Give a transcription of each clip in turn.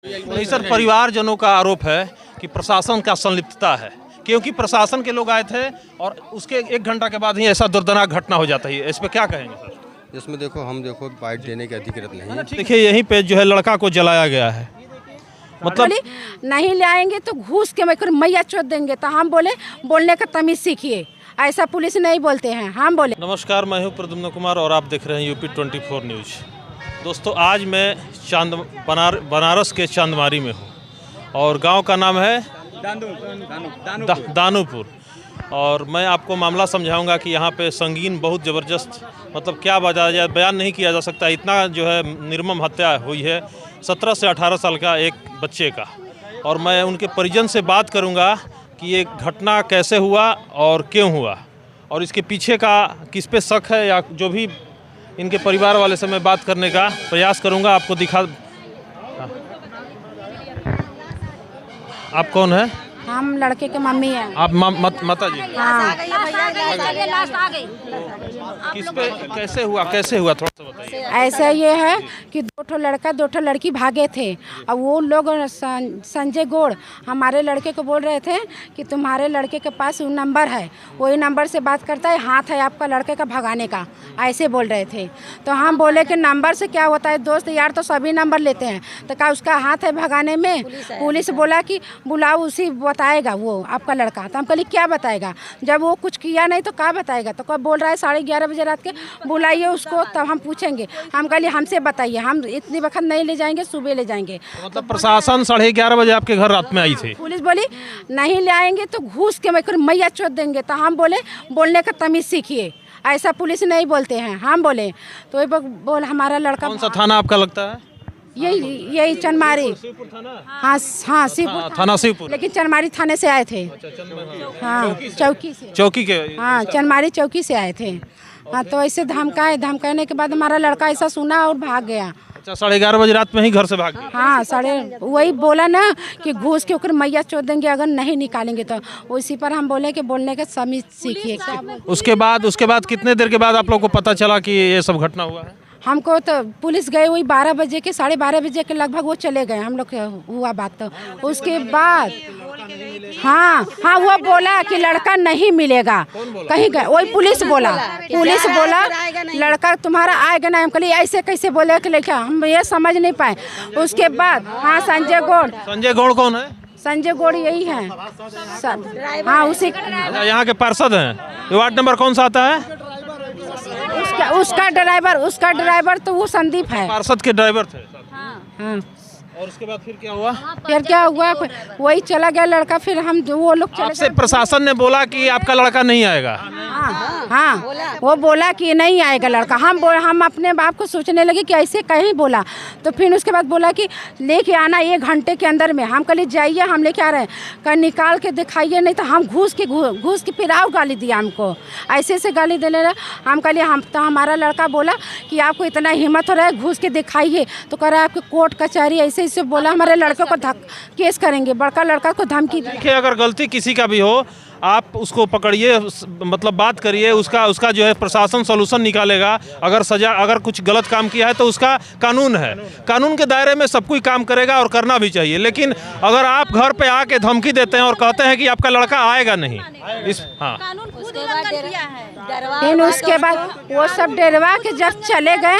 नहीं सर, परिवारजनों का आरोप है कि प्रशासन का संलिप्तता है, क्योंकि प्रशासन के लोग आए थे और उसके 1 घंटा के बाद ही ऐसा दर्दनाक घटना हो जाता है। इस पे क्या कहेंगे सर? इसमें देखो बाइट देने के अधिकृत नहीं। देखिए यहीं पे जो है लड़का को जलाया गया है, मतलब नहीं ले आएंगे तो घूस के मैया चोट देंगे। तो हम बोले बोलने का तमीज सीखिए, ऐसा पुलिस नहीं बोलते हैं, हम बोले। नमस्कार, मैं हूं प्रद्युम्न कुमार और आप देख रहे हैं यूपी 24 न्यूज़। दोस्तों, आज मैं बनारस के चांदमारी में हूं और गांव का नाम है दानूपुर। और मैं आपको मामला समझाऊंगा कि यहाँ पे संगीन बहुत ज़बरदस्त, मतलब क्या बयान नहीं किया जा सकता, इतना जो है निर्मम हत्या हुई है 17 से 18 साल का एक बच्चे का। और मैं उनके परिजन से बात करूंगा कि ये घटना कैसे हुआ और क्यों हुआ और इसके पीछे का किस पे शक है, या जो भी इनके परिवार वाले से मैं बात करने का प्रयास करूंगा। आपको दिखा, आप कौन है? हम लड़के के मम्मी हैं। आप माता जी? हाँ। किस पे कैसे हुआ थोड़ा सा बताइए। ऐसा ये है कि 2 ठो लड़का 2 ठो लड़की भागे थे। अब वो लोग संजय गौड़ हमारे लड़के को बोल रहे थे कि तुम्हारे लड़के के पास वो नंबर है, वही नंबर से बात करता है, हाथ है आपका लड़के का भगाने का, ऐसे बोल रहे थे। तो हम बोले कि नंबर से क्या होता है दोस्त यार, तो सभी नंबर लेते हैं, तो क्या उसका हाथ है भगाने में? पुलिस बोला कि बुलाओ, उसी बताएगा वो आपका लड़का। तो हम कहली क्या बताएगा, जब वो कुछ किया नहीं तो क्या बताएगा? तो कब बोल रहा है 11:30 बजे रात के बुलाइए उसको, तब हम पूछेंगे। हम कहली हमसे बताइए, हम इतनी वक्त नहीं ले जाएंगे, सुबह ले जाएंगे। मतलब प्रशासन 11:30 बजे आपके घर रात में आई थी? पुलिस बोली नहीं ले आएंगे तो घूस के मैया चोट देंगे। तो हम बोले बोलने का तमीज सीखिए, ऐसा पुलिस नहीं बोलते हैं, हम बोले। तो बोल हमारा लड़का। कौन सा थाना आपका लगता है? यही चनमारी। हाँ शिवपुर थाना शिवपुर, लेकिन चनमारी थाने से आए थे। हाँ चौकी से, चौकी के। हाँ चनमारी चौकी से आए थे। हाँ तो ऐसे धमकाने के बाद हमारा लड़का ऐसा सुना और भाग गया। अच्छा, 11:30 बजे रात में ही घर से भाग गया? हाँ वही बोला ना कि घूस के ऊपर मैया चोट देंगे अगर नहीं निकालेंगे तो। उसी पर हम बोले कि बोलने का तमीज सीखिए। उसके बाद कितने देर के बाद आप लोग को पता चला कि ये सब घटना हुआ है? हमको तो पुलिस गए वही 12 बजे के 12:30 बजे के लगभग वो चले गए हम लोग हुआ बात। तो उसके बाद हाँ वो बोला कि लड़का नहीं मिलेगा, कहीं गए, वही पुलिस बोला लड़का तुम्हारा आएगा ना। हम कहली ऐसे कैसे बोले कि लेखा, हम ये समझ नहीं पाए। उसके बाद हाँ संजय गौड़ कौन है? संजय गौड़ यही है हाँ उसी यहाँ के पार्षद हैं। वार्ड नंबर कौन सा आता है? उसका ड्राइवर तो वो संदीप है, पार्षद के ड्राइवर थे। हाँ। और उसके बाद फिर क्या हुआ? वही चला गया लड़का। फिर हम वो लोग चले आपसे प्रशासन ने बोला कि आपका लड़का नहीं आएगा? हाँ वो बोला कि नहीं आएगा लड़का। हम अपने बाप को सोचने लगे कि ऐसे कहीं बोला। तो फिर उसके बाद बोला कि लेके आना 1 घंटे के अंदर में। हम कहले जाइए, हम लेके आ रहे हैं। कहीं निकाल के दिखाइए, नहीं तो हम घूस के फिर आओ गाली दिया हमको, ऐसे गाली देने रहे। हम कहले हमारा लड़का बोला कि आपको इतना हिम्मत हो रहा है घूस के दिखाइए, तो कह रहा है आपको कोर्ट कचहरी ऐसे बोला हमारे लड़के को केस करेंगे। बड़का लड़का को धमकी दी। अगर गलती किसी का भी हो, आप उसको पकड़िए, मतलब बात करिए, उसका जो है प्रशासन सॉल्यूशन निकालेगा। अगर कुछ गलत काम किया है तो उसका कानून है, कानून के दायरे में सब कोई काम करेगा और करना भी चाहिए। लेकिन अगर आप घर पे आके धमकी देते हैं और कहते हैं कि आपका लड़का आएगा नहीं, हाँ फिर उसके बाद वो सब डरवा के जब चले गए,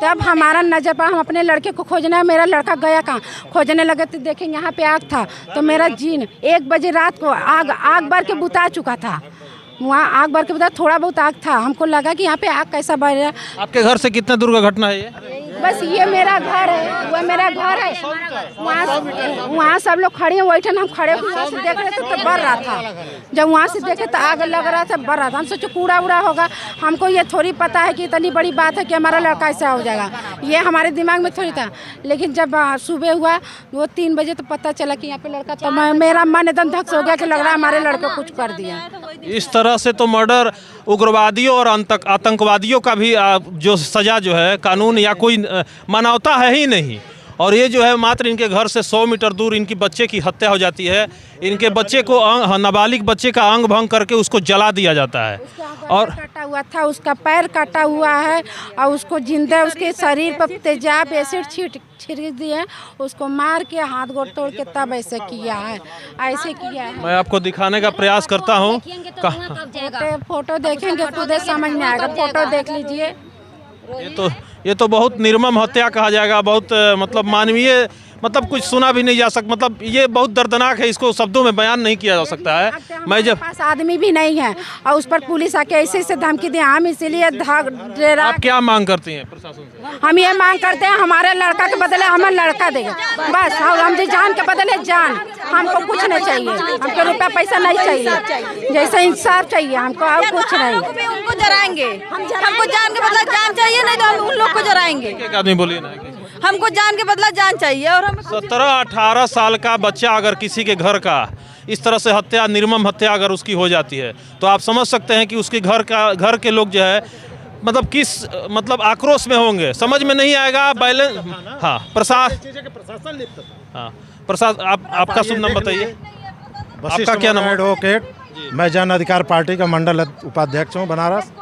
तब हमारा नजर पर हम अपने लड़के को खोजना है। मेरा लड़का गया कहाँ, खोजने लगे तो देखें यहाँ पे आग था। तो मेरा जीन 1 बजे रात को आग भर के बुता चुका था। वहाँ आग भर के बुता, थोड़ा बहुत आग था। हमको लगा कि यहाँ पे आग कैसा बढ़ रहा है। आपके घर से कितने दूर का घटना है ये? बस ये मेरा घर है, वो मेरा घर है। वहाँ सब लोग खड़े हैं, वही हम खड़े देख रहे थे तो बढ़ रहा था। जब वहाँ से देखे तो आग लग रहा था, बढ़ रहा था। हम सोचे कूड़ा उड़ा होगा, हमको ये थोड़ी पता है कि इतनी बड़ी बात है कि हमारा लड़का ऐसा हो जाएगा, ये हमारे दिमाग में थोड़ी था। लेकिन जब सुबह हुआ वो 3 बजे तो पता चला कि यहाँ पे लड़का, तो मेरा मन एकदम धक्स हो गया कि लग रहा है हमारे लड़के को कुछ कर दिया। इस तरह से तो मर्डर उग्रवादियों और आतंकवादियों का भी जो सज़ा जो है, कानून या कोई मानवता है ही नहीं। और ये जो है मात्र इनके घर से 100 मीटर दूर इनकी बच्चे की हत्या हो जाती है। इनके बच्चे को नाबालिग बच्चे का अंग भंग करके उसको जला दिया जाता है और कटा हुआ था, उसका पैर कटा हुआ है और उसको जिंदा उसके शरीर पर तेजाब एसिड छिड़क दिए, उसको मार के हाथ गोड़ तोड़ के तब ऐसे किया है, ऐसे किया है। मैं आपको दिखाने का प्रयास करता हूँ। फोटो देखेंगे खुद समझ में आएगा, फोटो देख लीजिए। ये तो बहुत निर्मम हत्या कहा जाएगा, बहुत मतलब मानवीय, मतलब कुछ सुना भी नहीं जा सकता, मतलब ये बहुत दर्दनाक है, इसको शब्दों में बयान नहीं किया जा सकता है। मैं जब पास आदमी भी नहीं है और उस पर पुलिस आके ऐसे ऐसे धमकी दी, हम इसीलिए आप क्या मांग करती हैं प्रशासन से? हम ये मांग करते हैं हमारे लड़का के बदले हमें लड़का देगा बस, और हम जो जान के बदले जान, हमको कुछ नहीं चाहिए, हमको रुपया पैसा नहीं चाहिए, जैसे इंसाफ चाहिए हमको और कुछ नहीं। उनको जराएंगे, हमको जान के बदला जान चाहिए, नहीं तो हम उन लोग को जराएंगे। एक आदमी बोलिए ना, हमको जान के बदला जान चाहिए। और हमें 17-18 साल का बच्चा अगर किसी के घर का इस तरह से हत्या, निर्मम हत्या अगर उसकी हो जाती है तो आप समझ सकते हैं कि उसके घर के लोग जो है मतलब किस मतलब आक्रोश में होंगे, समझ में नहीं आएगा। बैलेंस हाँ प्रशासन हाँ प्रशासन आपका शुभ नाम बताइए, आपका क्या नाम? एडवोकेट, मैं जन अधिकार पार्टी का मंडल उपाध्यक्ष हूँ बनारस।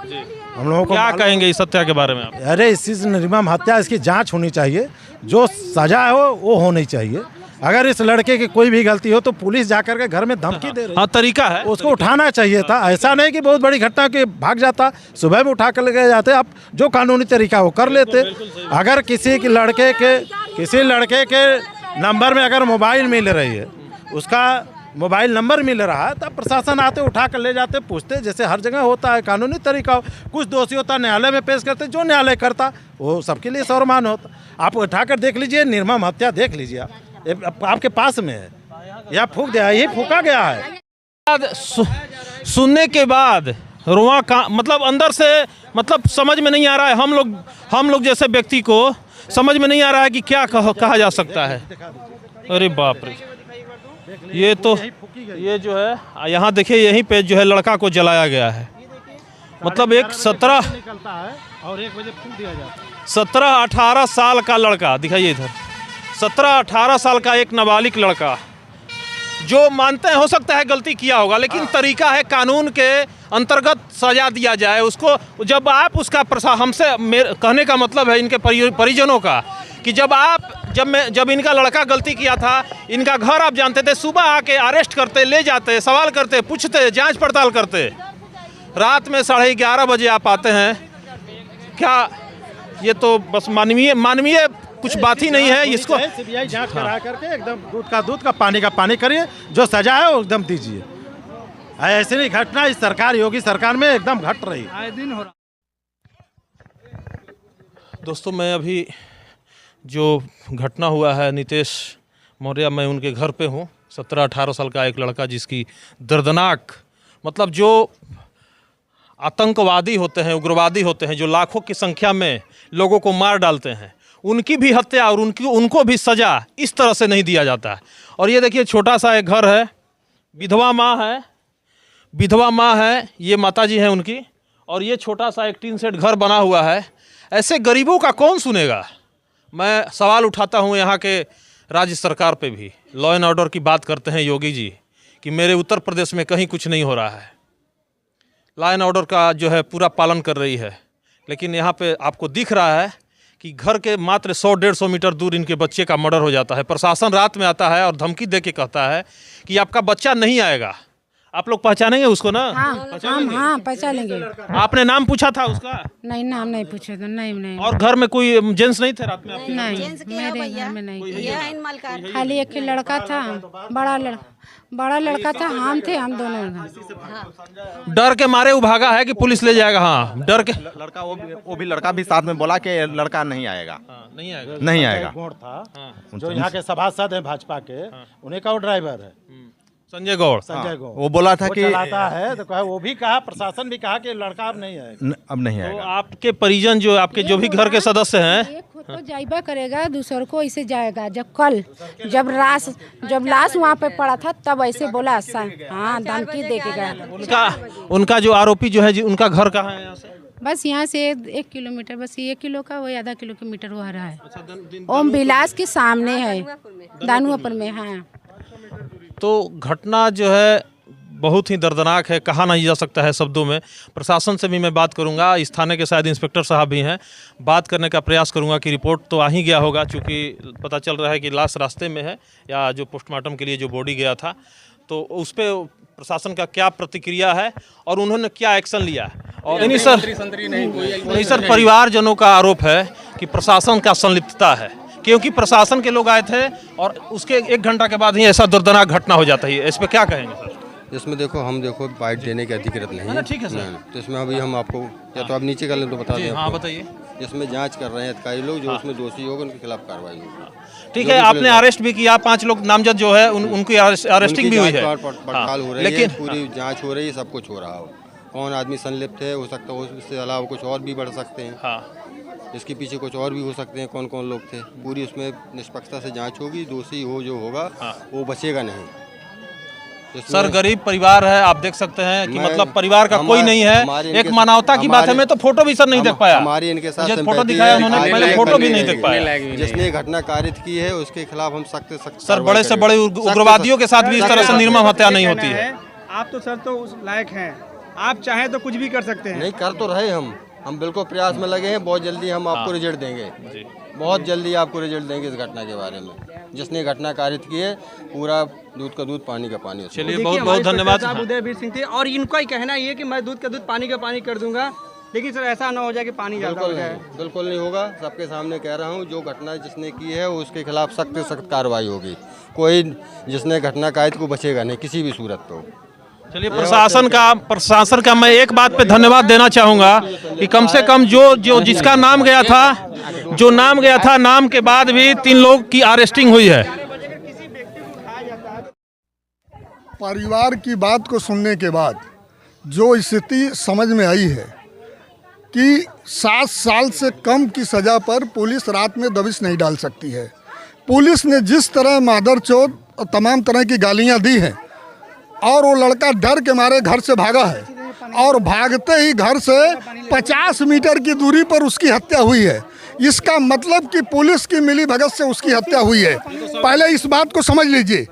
हम लोगों को क्या कहेंगे इस हत्या के बारे में आप? अरे इसी निर्मम हत्या, इसकी जांच होनी चाहिए, जो सजा हो वो होनी चाहिए। अगर इस लड़के की कोई भी गलती हो तो पुलिस जाकर के घर में धमकी दे रही है, तरीका है, उसको उठाना चाहिए था। ऐसा नहीं कि बहुत बड़ी घटना के भाग जाता, सुबह में उठा कर ले जाते, आप जो कानूनी तरीका हो कर लेते। अगर किसी लड़के के नंबर में अगर मोबाइल मिल रही है, उसका मोबाइल नंबर मिल रहा है, तब प्रशासन आते उठा कर ले जाते, पूछते, जैसे हर जगह होता है, कानूनी तरीका हो। कुछ दोषी होता न्यायालय में पेश करते, जो न्यायालय करता वो सबके लिए सर्वमान होता। आप उठा कर देख लीजिए, निर्मम हत्या देख लीजिए, आप आपके पास में है, या फूक दिया, यही फूका गया है। सुनने के बाद रुआ का मतलब अंदर से मतलब समझ में नहीं आ रहा है। हम लोग जैसे व्यक्ति को समझ में नहीं आ रहा है कि क्या कहा जा सकता है। अरे बाप रे, ये तो ये जो है यहाँ देखिए, यहीं पे जो है लड़का को जलाया गया है। मतलब एक 17-18 साल का लड़का, दिखाइए इधर, 17-18 साल का एक नाबालिग लड़का, जो मानते हैं हो सकता है गलती किया होगा, लेकिन तरीका है कानून के अंतर्गत सजा दिया जाए उसको। जब आप उसका हमसे कहने का मतलब है इनके परिजनों का कि जब इनका लड़का गलती किया था, इनका घर आप जानते थे, सुबह आके अरेस्ट करते, ले जाते, सवाल करते, पूछते, जांच पड़ताल करते। रात में 11:30 बजे आप आते हैं। क्या ये तो बस मानवीय कुछ बात ही नहीं है। इसको सीबीआई जांच करा करके एकदम दूध का दूध का पानी करिए, जो सजा है वो एकदम दीजिए। ऐसी नहीं घटना इस सरकार, योगी सरकार में एकदम घट रही है, आए दिन हो रहा। दोस्तों, मैं अभी जो घटना हुआ है नीतीश मौर्य, मैं उनके घर पे हूँ। 17-18 साल का एक लड़का, जिसकी दर्दनाक मतलब जो आतंकवादी होते हैं, उग्रवादी होते हैं, जो लाखों की संख्या में लोगों को मार डालते हैं, उनकी भी हत्या और उनको भी सज़ा इस तरह से नहीं दिया जाता है। और ये देखिए, छोटा सा एक घर है, विधवा माँ है, ये माताजी हैं उनकी, और ये छोटा सा एक टीन सेट घर बना हुआ है। ऐसे गरीबों का कौन सुनेगा? मैं सवाल उठाता हूँ यहाँ के राज्य सरकार पे भी। लॉ एंड ऑर्डर की बात करते हैं योगी जी कि मेरे उत्तर प्रदेश में कहीं कुछ नहीं हो रहा है, लॉ एंड ऑर्डर का जो है पूरा पालन कर रही है, लेकिन यहाँ पे आपको दिख रहा है कि घर के मात्र 100-150 मीटर दूर इनके बच्चे का मर्डर हो जाता है। प्रशासन रात में आता है और धमकी दे के कहता है कि आपका बच्चा नहीं आएगा। आप लोग पहचानेंगे उसको ना? हाँ, पहचान लेंगे। आपने नाम पूछा था उसका? नहीं, नाम नहीं पूछा था। नहीं। और घर में कोई जेंट्स नहीं थे रात में? नहीं, मेरे घर में नहीं, खाली एक लड़का था, बड़ा लड़का था, हम थे, हम दोनों। डर के मारे वो भागा है कि पुलिस ले जाएगा? हाँ, डर के। लड़का वो भी लड़का भी साथ में बोला कि लड़का नहीं आएगा। नहीं आएगा। जो यहाँ के सभासद हैं भाजपा के, उन्हीं का वो ड्राइवर है, संजय गौड़। वो बोला था कि चलाता है, तो कहा, वो भी कहा, प्रशासन भी कहा कि लड़का अब नहीं आएगा। अब नहीं तो आएगा। आपके परिजन जो आपके जो भी घर के सदस्य हैं, खुद तो जाइबा करेगा, दूसरों को ऐसे जाएगा। जब लाश वहाँ पे पड़ा था, तब ऐसे बोला, हाँ, धमकी दे के गया। उनका जो आरोपी जो है जी, उनका घर कहाँ है यहाँ से? बस यहाँ से 1 किलोमीटर, बस 1 किलो का वही आधा किलोमीटर वो रहा है। ओम विलास के सामने है, दानुआपुर में। हाँ, तो घटना जो है बहुत ही दर्दनाक है, कहा नहीं जा सकता है शब्दों में। प्रशासन से भी मैं बात करूंगा, इस थाने के शायद इंस्पेक्टर साहब भी हैं, बात करने का प्रयास करूंगा कि रिपोर्ट तो आ ही गया होगा, क्योंकि पता चल रहा है कि लाश रास्ते में है, या जो पोस्टमार्टम के लिए जो बॉडी गया था, तो उस पर प्रशासन का क्या प्रतिक्रिया है और उन्होंने क्या एक्शन लिया है। और नहीं सर, परिवारजनों का आरोप है कि प्रशासन का संलिप्तता है, क्योंकि प्रशासन के लोग आए थे और उसके 1 घंटा के बाद ही ऐसा दर्दनाक घटना हो जाता है। इस पर क्या कहेंगे सर? इसमें देखो हम बाइट देने के अधिकृत नहीं है। ठीक है सर। तो इसमें अभी हम आपको या तो आप नीचे कर लें तो बता दें। हाँ बताइए। इसमें जांच कर रहे हैं अधिकारी लोग, जो उसमें दोषी होगा उनके खिलाफ कार्रवाई होगी। ठीक है, आपने अरेस्ट भी किया, 5 लोग नामजद जो है उनकी अरेस्टिंग भी हुई है, पड़ताल हो रही है, पूरी जांच हो रही है, सब कुछ हो रहा हो। कौन आदमी संलिप्त है, हो सकता है उससे अलावा कुछ और भी बढ़ सकते हैं। हाँ, इसके पीछे कुछ और भी हो सकते हैं, कौन कौन लोग थे। पूरी उसमें निष्पक्षता से जांच होगी, दोषी हो जो होगा वो बचेगा नहीं। सर गरीब परिवार है, आप देख सकते हैं कि मतलब परिवार का कोई नहीं है, एक मानवता की बात है। मैं तो फोटो भी सर नहीं देख पाया, हमारी इनके साथ फोटो दिखाया उन्होंने, मैंने फोटो भी नहीं देख पाया। जिसने घटना कारित की है उसके खिलाफ हम सख्त सर बड़े से बड़े उग्रवादियों के साथ भी इस तरह से निर्मम हत्या नहीं होती है। आप तो सर तो उस लायक हैं, आप चाहें तो कुछ भी कर सकते हैं। नहीं कर तो रहे हम बिल्कुल प्रयास में लगे हैं। बहुत जल्दी हम आपको रिजल्ट देंगे, बहुत जल्दी आपको रिजल्ट देंगे इस घटना के बारे में। जिसने घटना कारित की है, पूरा दूध का दूध पानी का पानी। चलिए बहुत बहुत धन्यवाद। उदयवीर सिंह थे और इनका ही कहना ये कि मैं दूध का दूध पानी का पानी कर दूंगा, लेकिन सर ऐसा ना हो जाए कि पानी ज़्यादा हो जाए। बिल्कुल नहीं होगा, सबके सामने कह रहा हूँ। जो घटना जिसने की है उसके खिलाफ सख्त से सख्त कार्रवाई होगी। कोई जिसने घटना कारित को बचेगा नहीं किसी भी सूरत पे। चलिए प्रशासन का मैं एक बात पे धन्यवाद देना चाहूँगा कि कम से कम जो जिसका नाम गया था, नाम के बाद भी 3 लोग की अरेस्टिंग हुई है। परिवार की बात को सुनने के बाद जो स्थिति समझ में आई है कि 7 साल से कम की सज़ा पर पुलिस रात में दबिश नहीं डाल सकती है। पुलिस ने जिस तरह मादरचोद और तमाम तरह की गालियां दी हैं, और वो लड़का डर के मारे घर से भागा है, और भागते ही घर से 50 मीटर की दूरी पर उसकी हत्या हुई है। इसका मतलब कि पुलिस की मिलीभगत से उसकी हत्या हुई है। पहले इस बात को समझ लीजिए।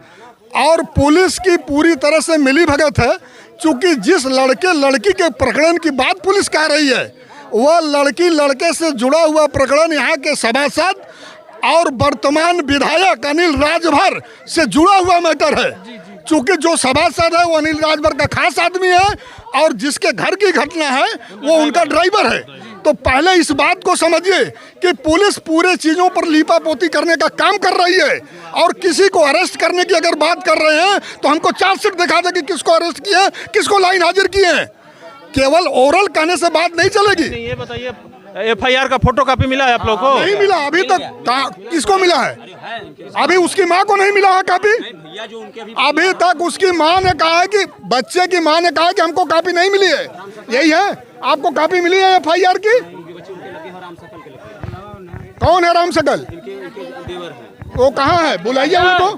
और पुलिस की पूरी तरह से मिलीभगत है, क्योंकि जिस लड़के लड़की के प्रकरण की बात पुलिस कह रही है, वह लड़की लड़के से जुड़ा हुआ प्रकरण यहाँ के सभासद और वर्तमान विधायक अनिल राजभर से जुड़ा हुआ मैटर है। चूँकि जो सभासद है वो अनिल राजभर का खास आदमी है, और जिसके घर की घटना है वो उनका ड्राइवर है। तो पहले इस बात को समझिए कि पुलिस पूरे चीज़ों पर लीपापोती करने का काम कर रही है, और किसी को अरेस्ट करने की अगर बात कर रहे हैं तो हमको चार्जशीट दिखा दे कि किसको अरेस्ट किया, किसको लाइन हाजिर किए हैं। केवल ओरल कहने से बात नहीं चलेगी। ये बताइए, FIR का फोटो कॉपी मिला है आप लोगों को? नहीं मिला अभी तक। किसको मिला है? अभी उसकी माँ को नहीं मिला है कॉपी। अभी तक उसकी माँ ने कहा है कि बच्चे की माँ ने कहा है कि हमको कॉपी नहीं मिली है। यही है, आपको कॉपी मिली है FIR की? कौन है राम सकल? वो कहाँ है? बुलाइए उनको।